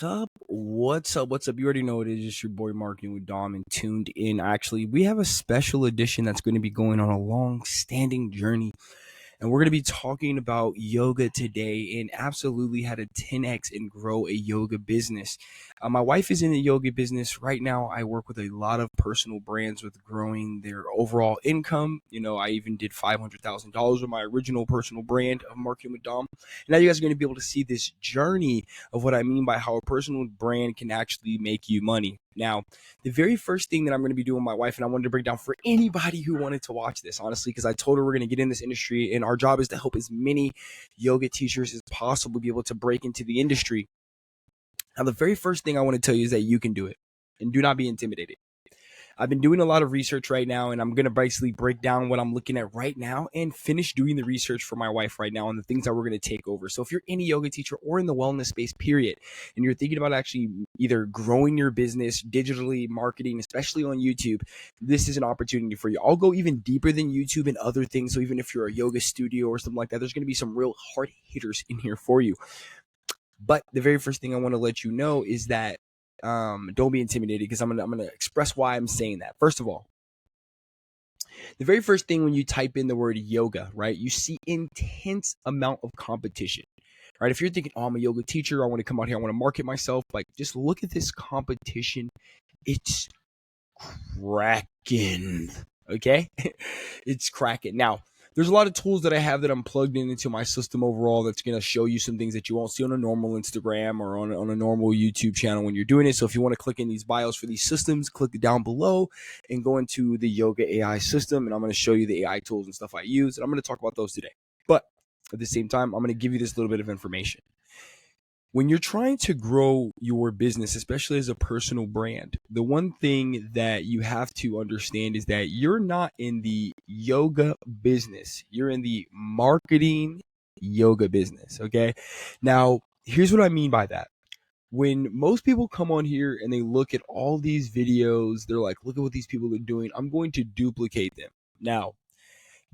Up? What's up? What's up? You already know it is just your boy Marketing with Dom and tuned in. Actually, we have a special edition that's going to be going on a long standing journey. And we're going to be talking about yoga today and absolutely how to 10x and grow a yoga business. My wife is in the yoga business right now. I work with a lot of personal brands with growing their overall income. I even did $500,000 with my original personal brand of Marketing with Dom. And now you guys are going to be able to see this journey of what I mean by how a personal brand can actually make you money. Now, the very first thing that I'm going to be doing with my wife, and I wanted to break down for anybody who wanted to watch this, honestly, because I told her we're going to get in this industry and our job is to help as many yoga teachers as possible be able to break into the industry. Now, the very first thing I want to tell you is that you can do it, and do not be intimidated. I've been doing a lot of research right now, and I'm going to basically break down what I'm looking at right now and finish doing the research for my wife right now on the things that we're going to take over. So if you're any yoga teacher or in the wellness space, period, and you're thinking about actually either growing your business digitally, marketing, especially on YouTube, this is an opportunity for you. I'll go even deeper than YouTube and other things. So even if you're a yoga studio or something like that, there's going to be some real hard hitters in here for you. But the very first thing I want to let you know is that don't be intimidated, because I'm gonna express why I'm saying that. First of all, the very first thing when you type in the word yoga, right, you see intense amount of competition. Right? If you're thinking, oh, I'm a yoga teacher, I want to come out here, I want to market myself, like, just look at this competition. It's cracking. Okay? It's cracking. Now, there's a lot of tools that I have that I'm plugged into my system overall that's going to show you some things that you won't see on a normal Instagram or on a normal YouTube channel when you're doing it. So if you want to click in these bios for these systems, click it down below and go into the Yoga AI system. And I'm going to show you the AI tools and stuff I use. And I'm going to talk about those today. But at the same time, I'm going to give you this little bit of information. When you're trying to grow your business, especially as a personal brand, the one thing that you have to understand is that you're not in the yoga business. You're in the marketing yoga business. Okay. Now, here's what I mean by that. When most people come on here and they look at all these videos, they're like, look at what these people are doing. I'm going to duplicate them. Now,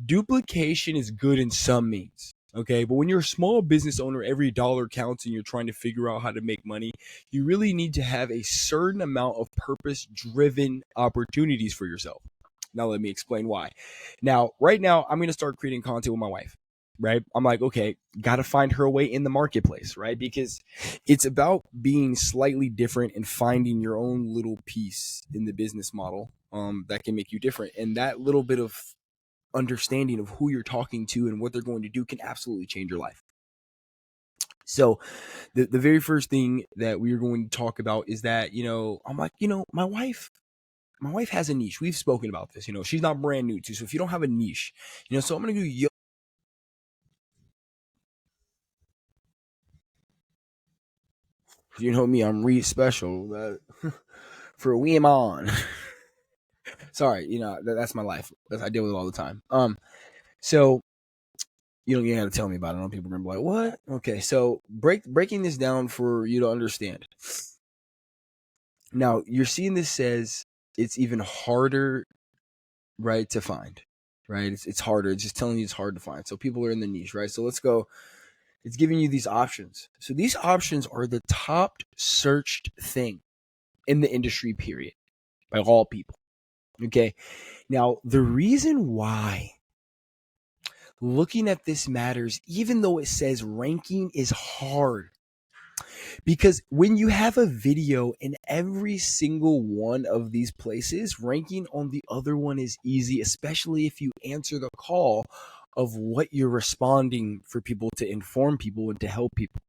duplication is good in some means. Okay, but when you're a small business owner, every dollar counts and you're trying to figure out how to make money, you really need to have a certain amount of purpose-driven opportunities for yourself. Now, let me explain why. Now, right now, I'm going to start creating content with my wife, right? I'm like, okay, got to find her way in the marketplace, right? Because it's about being slightly different and finding your own little piece in the business model that can make you different. And that little bit of understanding of who you're talking to and what they're going to do can absolutely change your life. So the very first thing that we are going to talk about is that, I'm like, my wife has a niche. We've spoken about this, she's not brand new to. So if you don't have a niche, so I'm going to do yoga. You know me, I'm really special for women. Sorry, that's my life. I deal with it all the time. So you don't got to tell me about it. I know people are going to be like, what? Okay, so breaking this down for you to understand. Now, you're seeing this says it's even harder, right, to find, right? It's harder. It's just telling you it's hard to find. So people are in the niche, right? So let's go. It's giving you these options. So these options are the top searched thing in the industry, period, by all people. Okay. Now, the reason why looking at this matters, even though it says ranking is hard, because when you have a video in every single one of these places, ranking on the other one is easy, especially if you answer the call of what you're responding for people, to inform people and to help people.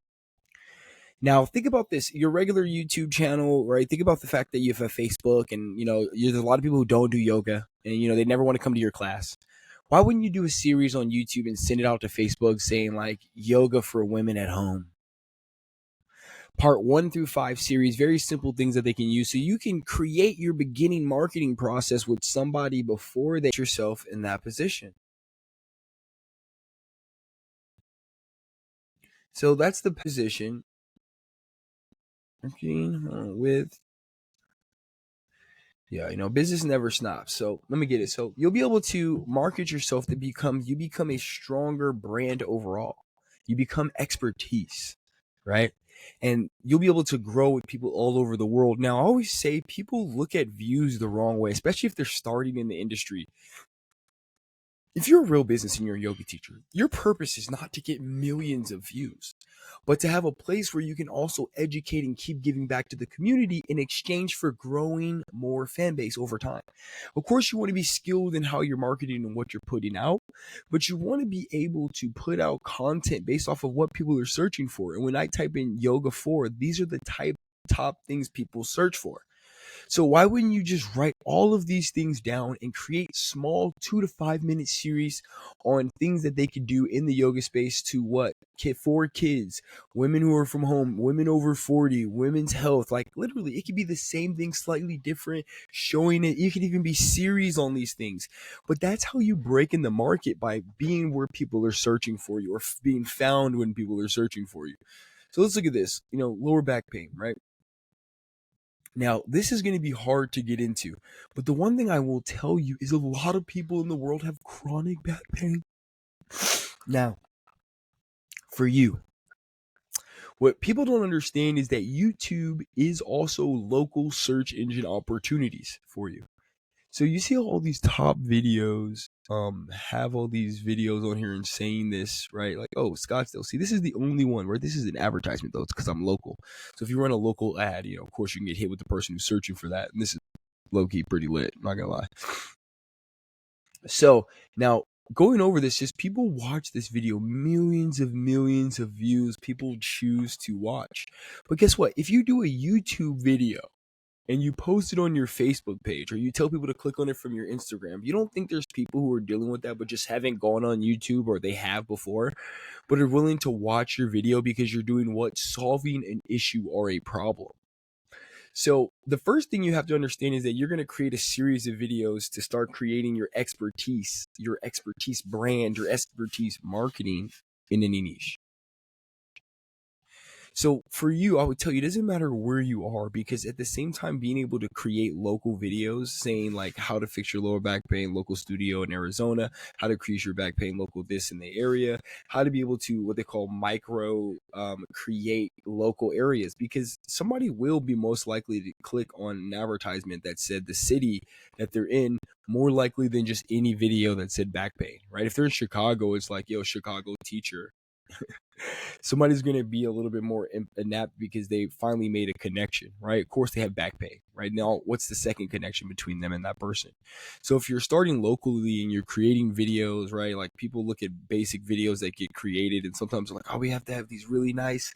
Now, think about this, your regular YouTube channel, right? Think about the fact that you have a Facebook and, there's a lot of people who don't do yoga and, they never want to come to your class. Why wouldn't you do a series on YouTube and send it out to Facebook saying like yoga for women at home? Part 1 through 5 series, very simple things that they can use. So you can create your beginning marketing process with somebody before they get yourself in that position. So that's the position. With, business never stops. So let me get it. So you'll be able to market yourself to you become a stronger brand overall. You become expertise, right? and you'll be able to grow with people all over the world. Now, I always say people look at views the wrong way, especially if they're starting in the industry. If you're a real business and you're a yoga teacher, your purpose is not to get millions of views, but to have a place where you can also educate and keep giving back to the community in exchange for growing more fan base over time. Of course, you want to be skilled in how you're marketing and what you're putting out, but you want to be able to put out content based off of what people are searching for. And when I type in yoga for, these are the top things people search for. So why wouldn't you just write all of these things down and create small 2 to 5 minute series on things that they could do in the yoga space to what? For kids, women who are from home, women over 40, women's health. Like literally, it could be the same thing, slightly different, showing it. You could even be series on these things. But that's how you break in the market, by being where people are searching for you, or being found when people are searching for you. So let's look at this, lower back pain, right? Now, this is going to be hard to get into, but the one thing I will tell you is a lot of people in the world have chronic back pain. Now, for you, what people don't understand is that YouTube is also local search engine opportunities for you. So you see all these top videos have all these videos on here and saying this, right? Like, oh, Scottsdale. See, this is the only one, right? This is an advertisement though. It's because I'm local. So if you run a local ad, of course you can get hit with the person who's searching for that. And this is low-key pretty lit, not gonna lie. So now going over this, just people watch this video, millions of views, people choose to watch. But guess what? If you do a YouTube video and you post it on your Facebook page, or you tell people to click on it from your Instagram, you don't think there's people who are dealing with that but just haven't gone on YouTube, or they have before, but are willing to watch your video because you're doing what? Solving an issue or a problem. So the first thing you have to understand is that you're going to create a series of videos to start creating your expertise brand, your expertise marketing in any niche. So for you, I would tell you, it doesn't matter where you are, because at the same time, being able to create local videos saying like how to fix your lower back pain, local studio in Arizona, how to increase your back pain, local this in the area, how to be able to what they call micro create local areas, because somebody will be most likely to click on an advertisement that said the city that they're in, more likely than just any video that said back pain, right? If they're in Chicago, it's like, yo, Chicago teacher. Somebody's going to be a little bit more inept because they finally made a connection, right? Of course, they have back pain, right? Now, what's the second connection between them and that person? So if you're starting locally and you're creating videos, right? Like people look at basic videos that get created, and sometimes they're like, oh, we have to have these really nice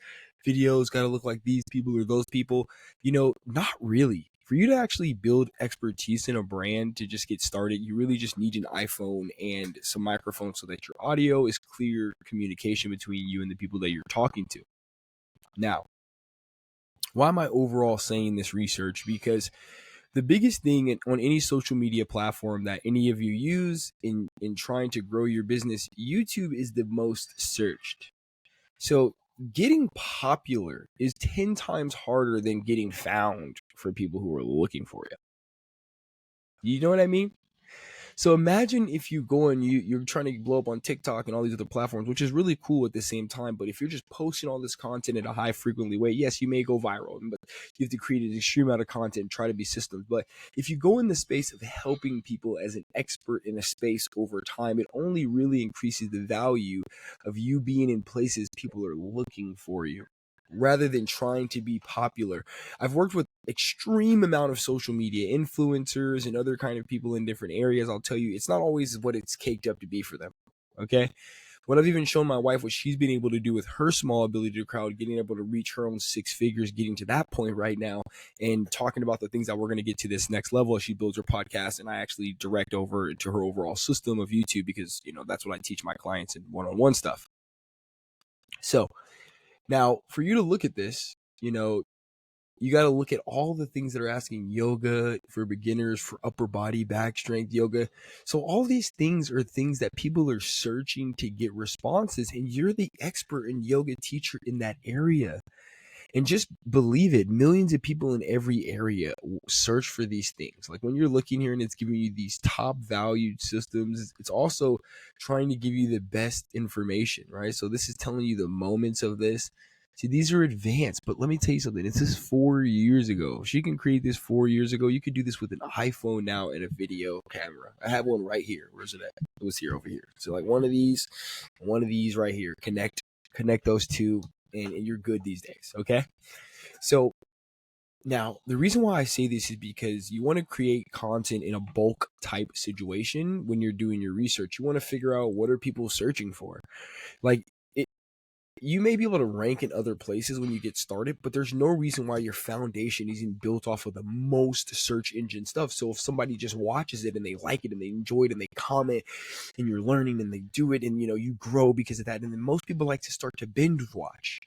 videos, got to look like these people or those people. Not really. For you to actually build expertise in a brand to just get started, you really just need an iPhone and some microphones so that your audio is clear communication between you and the people that you're talking to. Now, why am I overall saying this research? Because the biggest thing on any social media platform that any of you use in trying to grow your business, YouTube is the most searched. So getting popular is 10 times harder than getting found for people who are looking for you. You know what I mean? So imagine if you go and you're trying to blow up on TikTok and all these other platforms, which is really cool at the same time. But if you're just posting all this content in a high frequently way, yes, you may go viral, but you have to create an extreme amount of content and try to be systems. But if you go in the space of helping people as an expert in a space over time, it only really increases the value of you being in places people are looking for you, rather than trying to be popular. I've worked with extreme amount of social media influencers and other kind of people in different areas. I'll tell you, it's not always what it's caked up to be for them. Okay. What I've even shown my wife, what she's been able to do with her small ability to crowd, getting able to reach her own 6 figures, getting to that point right now, and talking about the things that we're going to get to this next level as she builds her podcast. And I actually direct over into her overall system of YouTube, because, that's what I teach my clients in one-on-one stuff. So now, for you to look at this, you got to look at all the things that are asking yoga for beginners, for upper body, back strength yoga. So all these things are things that people are searching to get responses, and you're the expert and yoga teacher in that area. And just believe it, millions of people in every area search for these things. Like when you're looking here and it's giving you these top valued systems, it's also trying to give you the best information, right? So this is telling you the moments of this. See, these are advanced, but let me tell you something. This is 4 years ago. She can create this 4 years ago. You could do this with an iPhone now and a video camera. I have one right here. Where's it at? It was here over here. So like one of these right here. Connect those two, and you're good these days. Okay. So now, the reason why I say this is because you want to create content in a bulk type situation when you're doing your research. You want to figure out what are people searching for. Like it, you may be able to rank in other places when you get started, but there's no reason why your foundation isn't built off of the most search engine stuff. So if somebody just watches it and they like it and they enjoy it and they comment and you're learning and they do it and you grow because of that. And then most people like to start to binge watch.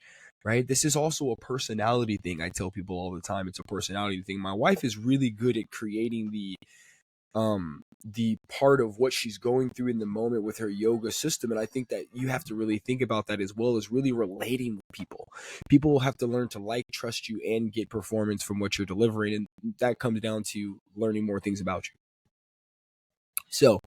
Right. This is also a personality thing. I tell people all the time, it's a personality thing. My wife is really good at creating the part of what she's going through in the moment with her yoga system. And I think that you have to really think about that as well as really relating with people. People will have to learn to like, trust you, and get performance from what you're delivering. And that comes down to learning more things about you. So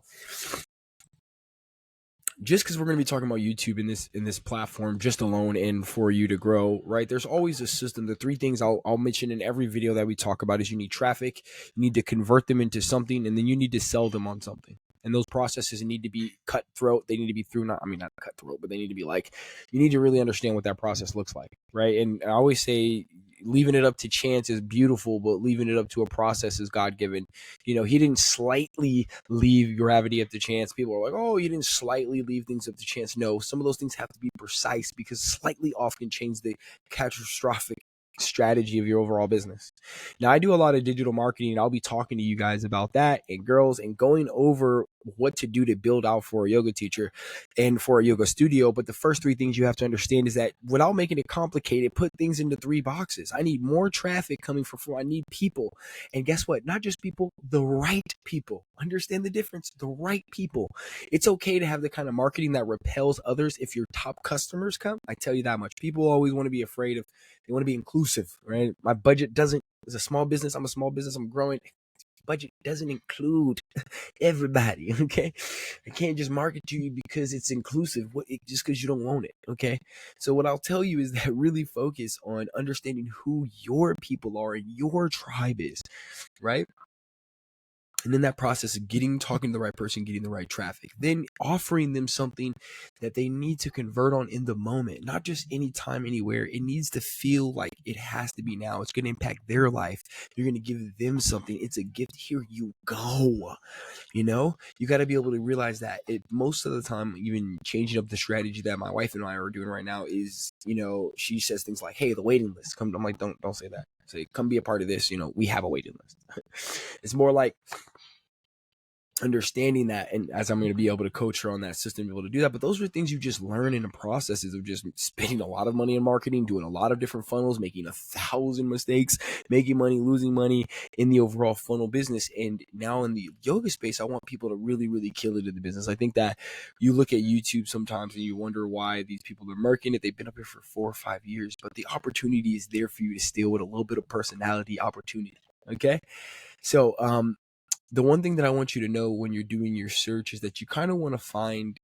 just because we're going to be talking about YouTube in this platform just alone and for you to grow, right? There's always a system. The three things I'll mention in every video that we talk about is you need traffic, you need to convert them into something, and then you need to sell them on something. And those processes need to be cutthroat. They need to be not cutthroat, but they need to be like, you need to really understand what that process looks like, right? And I always say leaving it up to chance is beautiful, but leaving it up to a process is God-given. He didn't slightly leave gravity up to chance. People are like, oh, you didn't slightly leave things up to chance. No, some of those things have to be precise because slightly off can change the catastrophic strategy of your overall business. Now, I do a lot of digital marketing, and I'll be talking to you guys about that and girls and going over what to do to build out for a yoga teacher and for a yoga studio. But the first three things you have to understand is that without making it complicated, put things into three boxes. I need more traffic coming from I need people. And guess what? Not just people, the right people. Understand the difference. The right people. It's okay to have the kind of marketing that repels others if your top customers come. I tell you that much. People always want to be afraid of, they want to be inclusive, right? My budget it's a small business. I'm a small business. I'm growing. Budget doesn't include everybody. Okay. I can't just market to you because it's inclusive just because you don't want it. Okay. So what I'll tell you is that really focus on understanding who your people are and your tribe is, right? And then that process of talking to the right person, getting the right traffic, then offering them something that they need to convert on in the moment, not just anytime, anywhere. It needs to feel like it has to be now. It's going to impact their life. You're going to give them something. It's a gift. Here you go. You got to be able to realize that most of the time, even changing up the strategy that my wife and I are doing right now is, she says things like, hey, the waiting list come. I'm like, don't say that. Say, come be a part of this. We have a waiting list. It's more like understanding that, and as I'm going to be able to coach her on that system, be able to do that. But those are things you just learn in the processes of just spending a lot of money in marketing, doing a lot of different funnels, making 1,000 mistakes, making money, losing money in the overall funnel business. And now in the yoga space, I want people to really, really kill it in the business. I think that you look at YouTube sometimes and you wonder why these people are murking it. They've been up here for 4 or 5 years, but the opportunity is there for you to steal with a little bit of personality opportunity. Okay. So, the one thing that I want you to know when you're doing your search is that you kind of want to find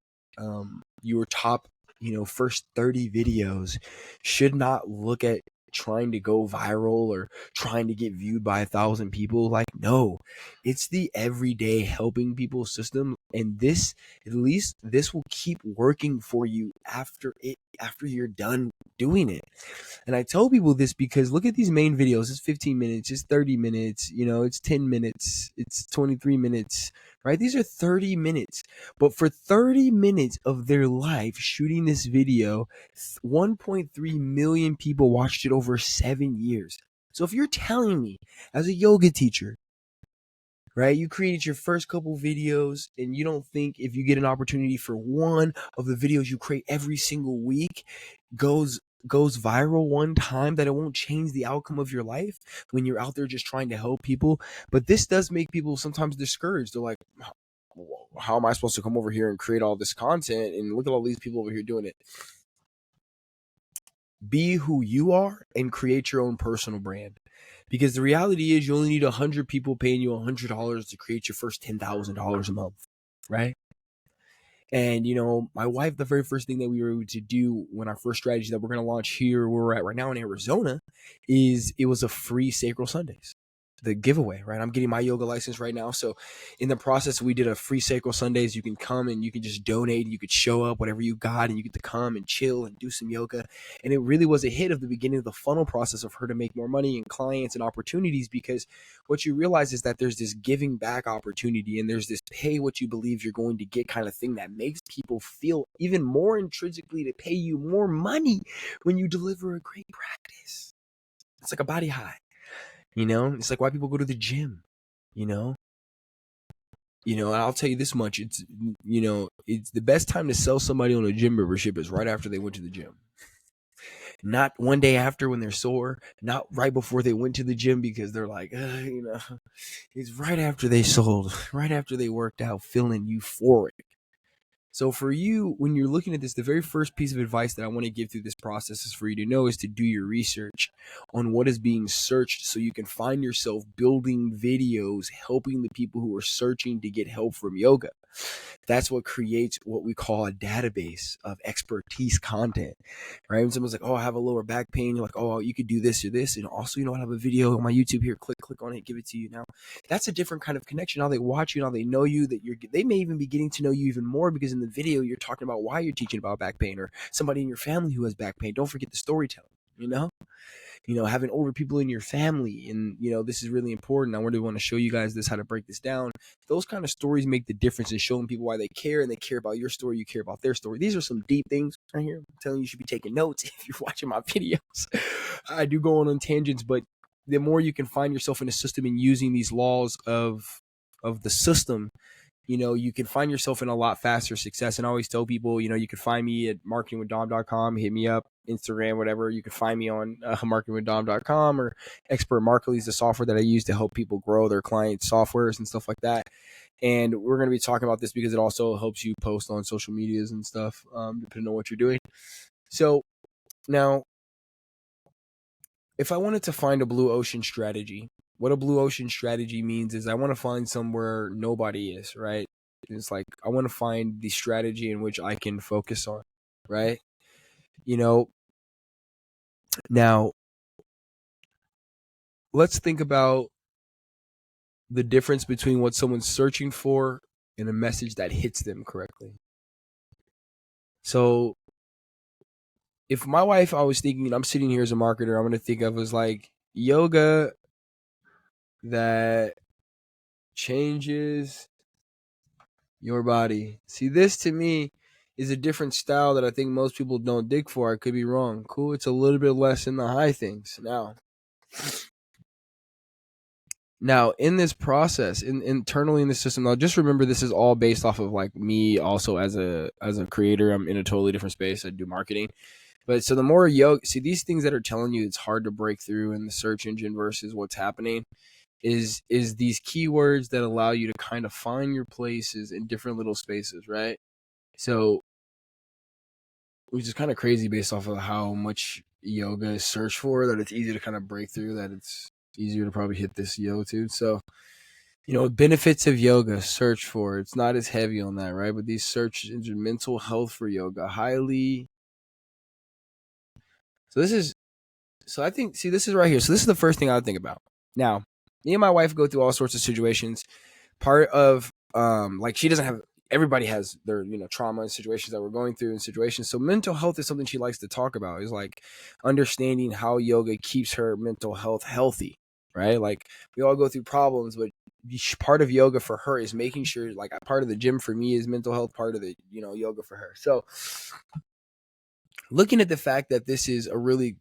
your top, first 30 videos should not look at trying to go viral or trying to get viewed by 1,000 people. Like, no, it's the everyday helping people system. And this will keep working for you after you're done doing it. And I tell people this because look at these main videos. It's 15 minutes, it's 30 minutes, it's 10 minutes, it's 23 minutes, right? These are 30 minutes. But for 30 minutes of their life shooting this video, 1.3 million people watched it over 7 years. So if you're telling me as a yoga teacher, right, you created your first couple videos and you don't think if you get an opportunity for one of the videos you create every single week goes viral one time, that it won't change the outcome of your life when you're out there just trying to help people. But this does make people sometimes discouraged. They're like, how am I supposed to come over here and create all this content and look at all these people over here doing it? Be who you are and create your own personal brand. Because the reality is you only need 100 people paying you $100 to create your first $10,000 a month, right? And my wife, the very first thing that we were able to do when our first strategy that we're going to launch here where we're at right now in Arizona is it was a free Sacral Sundays, the giveaway, right? I'm getting my yoga license right now. So in the process, we did a free Sacral Sundays. You can come and you can just donate. You could show up, whatever you got, and you get to come and chill and do some yoga. And it really was a hit of the beginning of the funnel process of her to make more money and clients and opportunities, because what you realize is that there's this giving back opportunity and there's this pay what you believe you're going to get kind of thing that makes people feel even more intrinsically to pay you more money when you deliver a great practice. It's like a body high. It's like why people go to the gym, and I'll tell you this much. It's the best time to sell somebody on a gym membership is right after they went to the gym. Not one day after when they're sore, not right before they went to the gym because they're like, it's right after they sold, right after they worked out, feeling euphoric. So for you, when you're looking at this, the very first piece of advice that I want to give through this process is for you to know is to do your research on what is being searched so you can find yourself building videos, helping the people who are searching to get help from yoga. That's what creates what we call a database of expertise content, right? When someone's like, oh, I have a lower back pain. You're like, oh, you could do this or this. And also, I have a video on my YouTube here. Click on it, give it to you. Now, that's a different kind of connection. Now they watch you, now they know you, they may even be getting to know you even more because in the video, you're talking about why you're teaching about back pain or somebody in your family who has back pain. Don't forget the storytelling, having older people in your family. And, this is really important. I really want to show you guys this, how to break this down. Those kind of stories make the difference in showing people why they care, and they care about your story. You care about their story. These are some deep things right here. I'm telling you, you should be taking notes if you're watching my videos. I do go on tangents, but the more you can find yourself in a system and using these laws of the system, you can find yourself in a lot faster success. And I always tell people, you can find me at marketingwithdom.com, hit me up, Instagram, whatever. You can find me on marketingwithdom.com or Expert Marketly is the software that I use to help people grow their client softwares and stuff like that. And we're going to be talking about this because it also helps you post on social medias and stuff, depending on what you're doing. So now, if I wanted to find a blue ocean strategy, what a blue ocean strategy means is I want to find somewhere nobody is, right? It's like I want to find the strategy in which I can focus on, right? Now let's think about the difference between what someone's searching for and a message that hits them correctly. So if my wife, I was thinking, I'm sitting here as a marketer, I'm going to think of as like yoga that changes your body. See, this to me is a different style that I think most people don't dig for. I could be wrong. Cool. It's a little bit less in the high things. Now in this process, internally in the system, now just remember this is all based off of like me also as a creator. I'm in a totally different space. I do marketing. But so the more yoga, see these things that are telling you it's hard to break through in the search engine versus what's happening is these keywords that allow you to kind of find your places in different little spaces, right? So, which is kind of crazy based off of how much yoga is searched for, that it's easy to kind of break through, that it's easier to probably hit this yo too. So, benefits of yoga, search for, it's not as heavy on that, right? But these search engine, mental health for yoga, highly. So I think, see, this is right here. So this is the first thing I would think about. Now, me and my wife go through all sorts of situations. Part of, like she doesn't have, everybody has their, trauma and situations that we're going through and situations. So mental health is something she likes to talk about, is like understanding how yoga keeps her mental health healthy, right? Like we all go through problems, but part of yoga for her is making sure, like part of the gym for me is mental health, part of the, yoga for her. So looking at the fact that this is a really,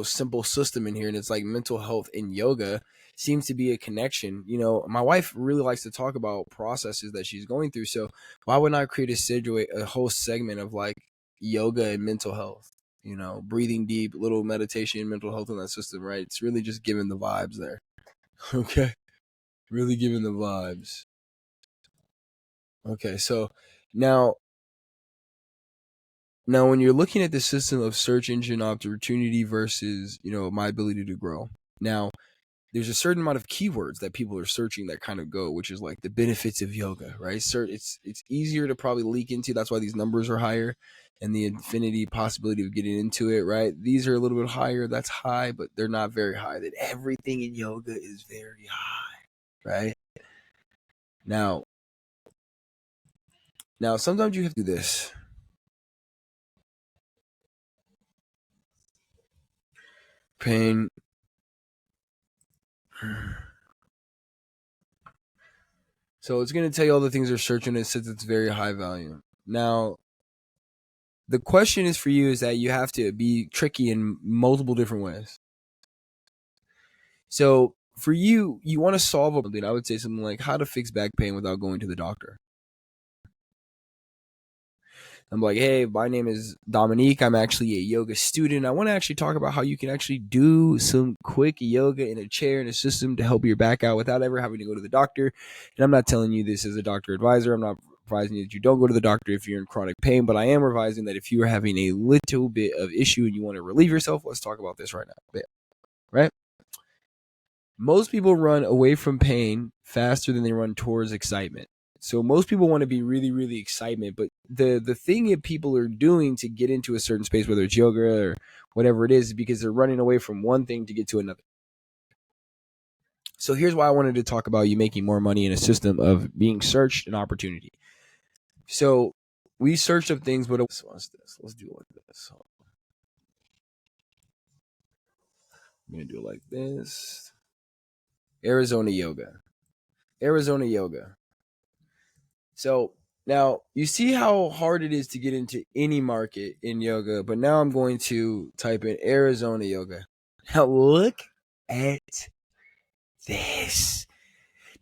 simple system in here, and it's like mental health and yoga seems to be a connection. My wife really likes to talk about processes that she's going through. So why would not create a whole segment of like yoga and mental health, breathing deep, little meditation, mental health in that system, right? It's really just giving the vibes there. Okay. Really giving the vibes. Okay. So now when you're looking at the system of search engine opportunity versus, my ability to grow. Now, there's a certain amount of keywords that people are searching that kind of go, which is like the benefits of yoga, right? It's easier to probably leak into. That's why these numbers are higher, and the infinity possibility of getting into it, right? These are a little bit higher. That's high, but they're not very high. That everything in yoga is very high, right? Now sometimes you have to do this. Pain. So it's going to tell you all the things they're searching. It says it's very high value. Now, the question is for you is that you have to be tricky in multiple different ways. So for you, you want to solve a problem. I would say something like how to fix back pain without going to the doctor. I'm like, hey, my name is Dominique. I'm actually a yoga student. I want to actually talk about how you can actually do some quick yoga in a chair in a system to help your back out without ever having to go to the doctor. And I'm not telling you this as a doctor advisor. I'm not advising you that you don't go to the doctor if you're in chronic pain, but I am advising that if you are having a little bit of issue and you want to relieve yourself, let's talk about this right now. Right? Most people run away from pain faster than they run towards excitement. So most people want to be really, really excitement, but the thing that people are doing to get into a certain space, whether it's yoga or whatever it is because they're running away from one thing to get to another. So here's why I wanted to talk about you making more money in a system of being searched and opportunity. So we searched up things, but let's do it like this. I'm gonna do it like this. Arizona yoga. So now you see how hard it is to get into any market in yoga, but now I'm going to type in Arizona yoga. Now look at this.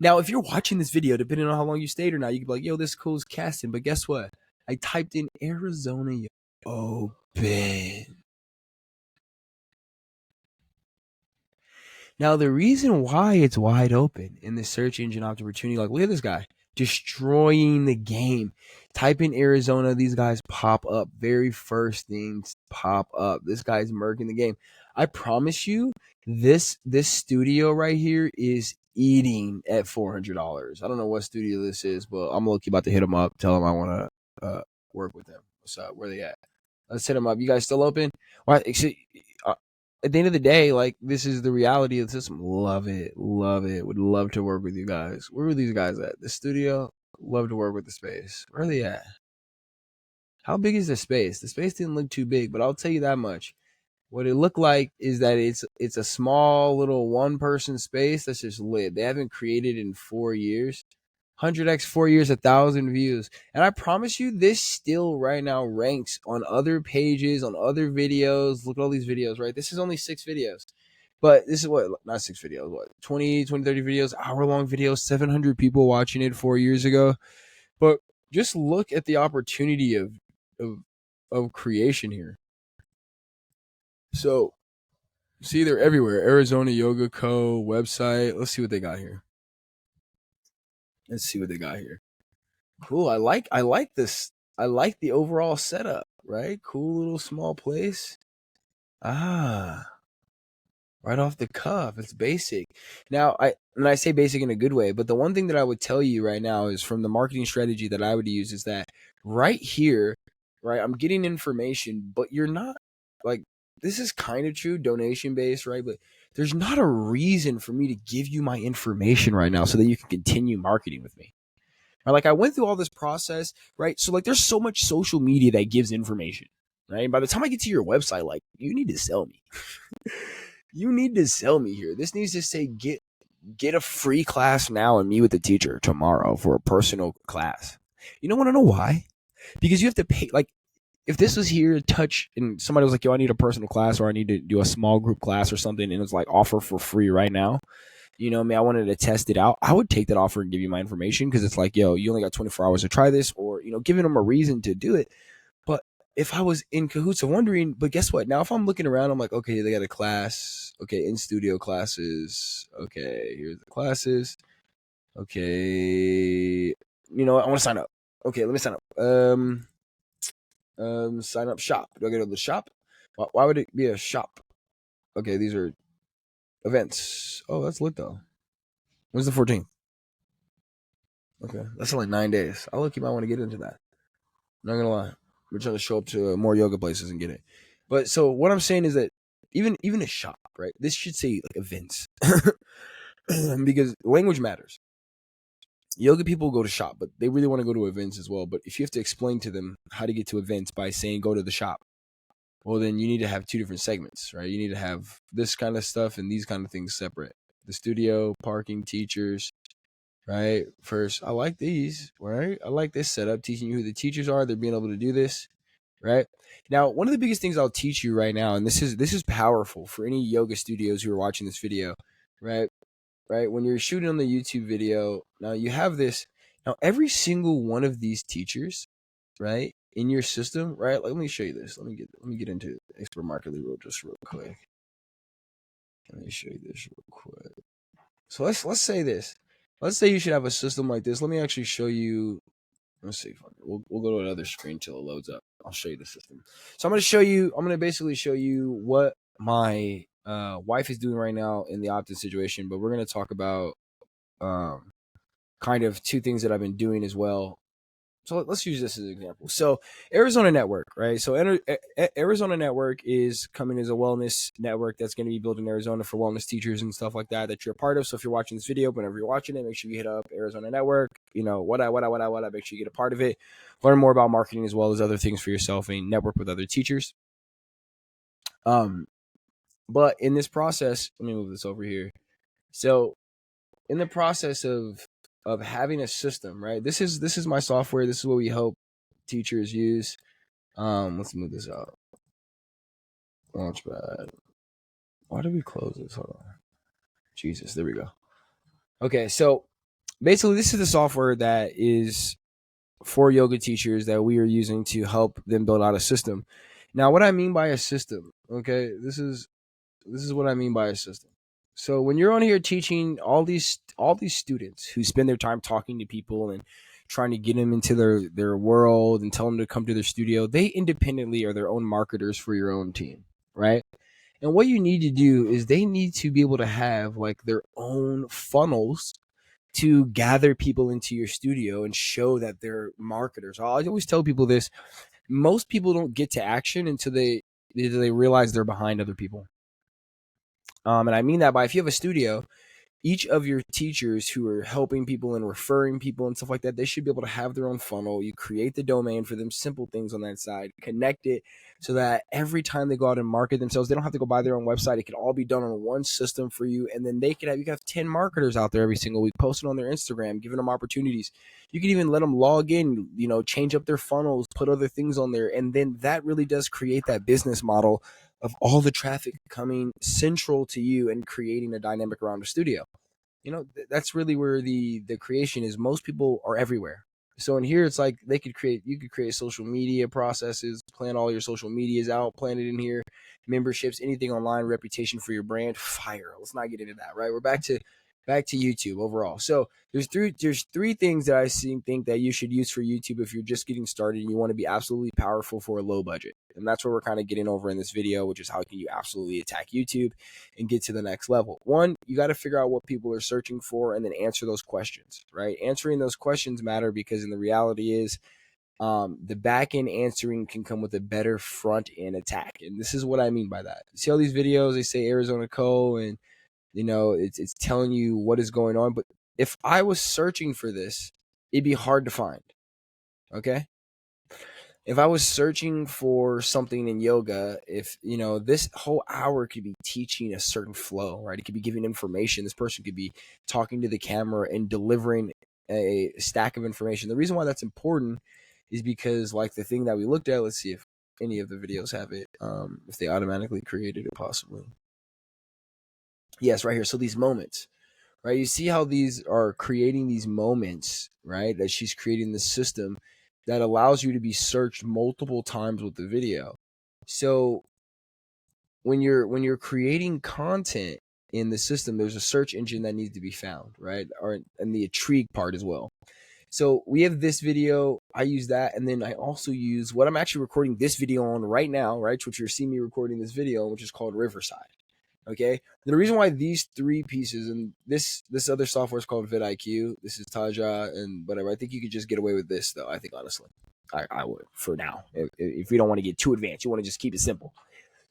Now, if you're watching this video, depending on how long you stayed or not, you can be like, yo, this is cool as casting. But guess what? I typed in Arizona yoga. Open. Now, the reason why it's wide open in the search engine opportunity, like, look at this guy destroying the game. Type in Arizona, these guys pop up. Very first things pop up. This guy's murking the game. I promise you, this studio right here is eating at $400. I don't know what studio this is, but I'm lucky about to hit them up, tell them I want to work with them. What's up? Where they at? Let's hit them up. You guys still open? Why? At the end of the day, like this is the reality of the system. Love it. Would love to work with you guys. Where are these guys at? The studio? Love to work with the space. Where are they at? How big is the space? The space didn't look too big, but I'll tell you that much. What it looked like is that it's a small little one person space that's just lit. They haven't created in 4 years. 100x 4 years, 1,000 views. And I promise you, this still right now ranks on other pages, on other videos. Look at all these videos, right? This is only 6 videos. But this is what, not 6 videos, what, 20, 30 videos, hour-long videos, 700 people watching it 4 years ago. But just look at the opportunity of creation here. So, see, they're everywhere. Arizona Yoga Co. website. Let's see what they got here. Cool. I like this. I like the overall setup, right? Cool little small place. Right off the cuff. It's basic. Now, I say basic in a good way, but the one thing that I would tell you right now is from the marketing strategy that I would use is that right here, right, I'm getting information, but you're not like this is kind of true, donation based, right? But there's not a reason for me to give you my information right now so that you can continue marketing with me. Right? Like I went through all this process, right? So like there's so much social media that gives information, right? And by the time I get to your website, like you need to sell me. You need to sell me here. This needs to say get a free class now and meet with the teacher tomorrow for a personal class. You don't want to know why? Because you have to pay. Like if this was here, touch, and somebody was like, yo, I need a personal class or I need to do a small group class or something, and it's like offer for free right now. You know, I wanted to test it out. I would take that offer and give you my information because it's like, yo, you only got 24 hours to try this, or, you know, giving them a reason to do it. But if I was in cahoots of wondering, but guess what? Now, if I'm looking around, I'm like, okay, they got a class. Okay, in studio classes. Okay, here's the classes. Okay, you know what? I want to sign up. Okay, let me sign up. Sign up shop. Do I go to the shop? Why would it be a shop? Okay, these are Events. Oh, that's lit though. When's the 14th? Okay, that's in like 9 days. I look, you might want to get into that. I'm not gonna lie, we're trying to show up to more yoga places and get it. But so what I'm saying is that even a shop, right? This should say like events, because language matters. Yoga people go to shop, but they really want to go to events as well. But if you have to explain to them how to get to events by saying go to the shop, well, then you need to have two different segments, right? You need to have this kind of stuff and these kind of things separate. The studio, parking, teachers, right? First, I like these, right? I like this setup, teaching you who the teachers are. They're being able to do this, right? Now, one of the biggest things I'll teach you right now, and this is powerful for any yoga studios who are watching this video, right? Right? When you're shooting on the YouTube video, now you have this. Now, every single one of these teachers, right, in your system, right? Let me show you this. Let me get into Expert Market real quick. Let me show you this real quick. So let's say this. Let's say you should have a system like this. Let me actually show you. Let's see. We'll go to another screen till it loads up. I'll show you the system. So I'm going to basically show you what my wife is doing right now in the opt-in situation, but we're going to talk about kind of two things that I've been doing as well. So let's use this as an example. So Arizona Network, right? So Arizona Network is coming as a wellness network that's going to be built in Arizona for wellness teachers and stuff like that you're a part of. So if you're watching this video, whenever you're watching it, make sure you hit up Arizona Network. You know, what make sure you get a part of it. Learn more about marketing as well as other things for yourself and network with other teachers. But in this process, let me move this over here. So in the process of having a system, right? This is my software. This is what we hope teachers use. Let's move this out. Launchpad. Why did we close this? Hold on. Jesus, there we go. Okay, so basically this is the software that is for yoga teachers that we are using to help them build out a system. Now, what I mean by a system, okay, this is what I mean by a system. So when you're on here teaching all these students who spend their time talking to people and trying to get them into their world and tell them to come to their studio, they independently are their own marketers for your own team, right? And what you need to do is they need to be able to have like their own funnels to gather people into your studio and show that they're marketers. I always tell people this. Most people don't get to action until they realize they're behind other people. And I mean that by if you have a studio, each of your teachers who are helping people and referring people and stuff like that, they should be able to have their own funnel. You create the domain for them, simple things on that side, connect it so that every time they go out and market themselves, they don't have to go buy their own website. It can all be done on one system for you. And then you can have 10 marketers out there every single week posting on their Instagram, giving them opportunities. You can even let them log in, change up their funnels, put other things on there. And then that really does create that business model of all the traffic coming central to you and creating a dynamic around the studio. That's really where the creation is. Most people are everywhere. So in here, it's like you could create social media processes, plan all your social medias out, plan it in here, memberships, anything online, reputation for your brand, fire. Let's not get into that, right? We're back to YouTube overall. So there's three things that I think that you should use for YouTube if you're just getting started and you want to be absolutely powerful for a low budget. And that's what we're kind of getting over in this video, which is how can you absolutely attack YouTube and get to the next level. One, you got to figure out what people are searching for and then answer those questions, right? Answering those questions matter because in the reality is the back end answering can come with a better front end attack. And this is what I mean by that. See all these videos, they say Arizona Co. and it's telling you what is going on. But if I was searching for this, it'd be hard to find. Okay. If I was searching for something in yoga, if this whole hour could be teaching a certain flow, right? It could be giving information. This person could be talking to the camera and delivering a stack of information. The reason why that's important is because, like the thing that we looked at, let's see if any of the videos have it, if they automatically created it, possibly. Yes, right here. So these moments, right? You see how these are creating these moments, right? That she's creating the system that allows you to be searched multiple times with the video. So when you're creating content in the system, there's a search engine that needs to be found, right? And the intrigue part as well. So we have this video, I use that, and then I also use what I'm actually recording this video on right now, right? Which you're seeing me recording this video, which is called Riverside. Okay. The reason why these three pieces and this other software is called vidIQ. This is Taja and whatever. I think you could just get away with this though. I think honestly, I would for now. If we don't want to get too advanced, you want to just keep it simple.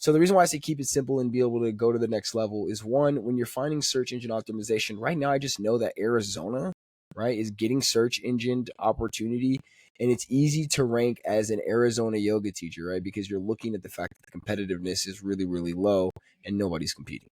So the reason why I say keep it simple and be able to go to the next level is one, when you're finding search engine optimization. Right now, I just know that Arizona, right, is getting search engine opportunity, and it's easy to rank as an Arizona yoga teacher, right? Because you're looking at the fact that the competitiveness is really, really low and nobody's competing.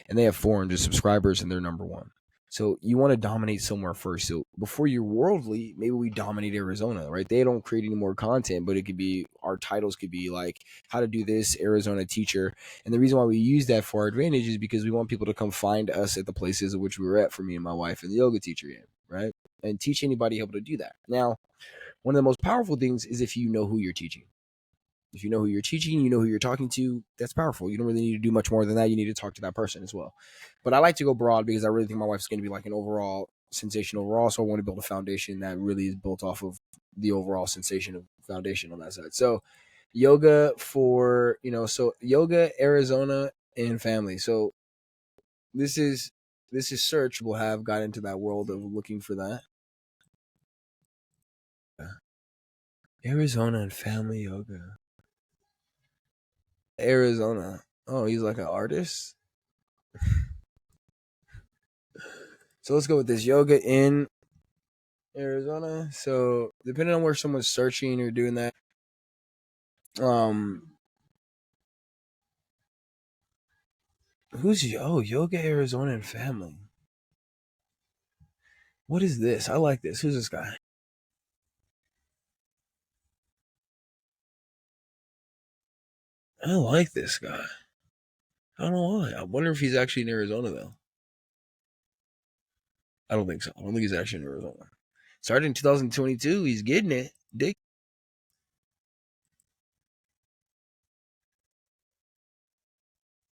And they have 400 subscribers and they're number one. So you want to dominate somewhere first. So before you're worldly, maybe we dominate Arizona, right? They don't create any more content, but it could be, our titles could be like how to do this, Arizona teacher. And the reason why we use that for our advantage is because we want people to come find us at the places at which we were at, for me and my wife and the yoga teacher game, right? And teach anybody able to do that. Now, one of the most powerful things is if you know who you're teaching. If you know who you're teaching, you know who you're talking to, that's powerful. You don't really need to do much more than that. You need to talk to that person as well. But I like to go broad because I really think my wife's going to be like an overall sensation overall. So I want to build a foundation that really is built off of the overall sensation of foundation on that side. So yoga for, so yoga, Arizona, and family. So this is search. We'll have got into that world of looking for that. Arizona and family yoga. Arizona. Oh, he's like an artist. So let's go with this yoga in Arizona. So depending on where someone's searching or doing that, who's yoga Arizona and family? What is this? I like this. Who's this guy? I like this guy. I don't know why. I wonder if he's actually in Arizona though. I don't think so. I don't think he's actually in Arizona. Started in 2022. He's getting it. Dick.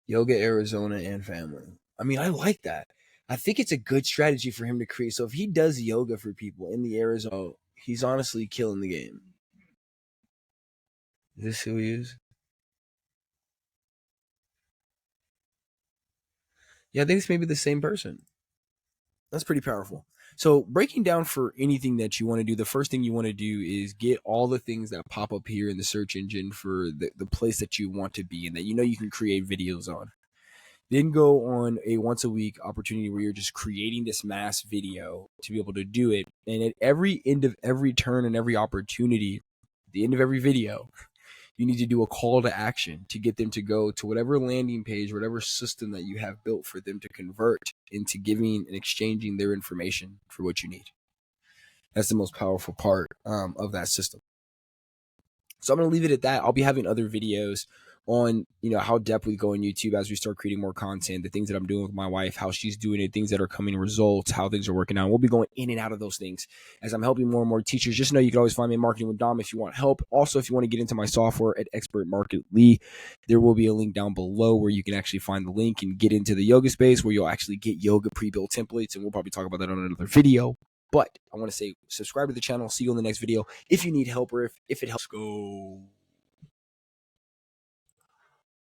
Yoga Arizona and family. I mean, I like that. I think it's a good strategy for him to create. So if he does yoga for people in the Arizona, he's honestly killing the game. Is this who he is? Yeah, I think it's maybe the same person. That's pretty powerful. So breaking down for anything that you want to do, the first thing you want to do is get all the things that pop up here in the search engine for the place that you want to be and that you can create videos on. Then go on a once a week opportunity where you're just creating this mass video to be able to do it. And at every end of every turn and every opportunity, the end of every video, you need to do a call to action to get them to go to whatever landing page, whatever system that you have built for them to convert into giving and exchanging their information for what you need. That's the most powerful part of that system. So I'm going to leave it at that. I'll be having other videos on, how depth we go on YouTube as we start creating more content, the things that I'm doing with my wife, how she's doing it, things that are coming results, how things are working out. We'll be going in and out of those things as I'm helping more and more teachers. Just know you can always find me in Marketing with Dom if you want help. Also, if you want to get into my software at Expert Marketly, there will be a link down below where you can actually find the link and get into the yoga space where you'll actually get yoga pre-built templates. And we'll probably talk about that on another video. But I want to say subscribe to the channel. See you in the next video. If you need help or if it helps, go.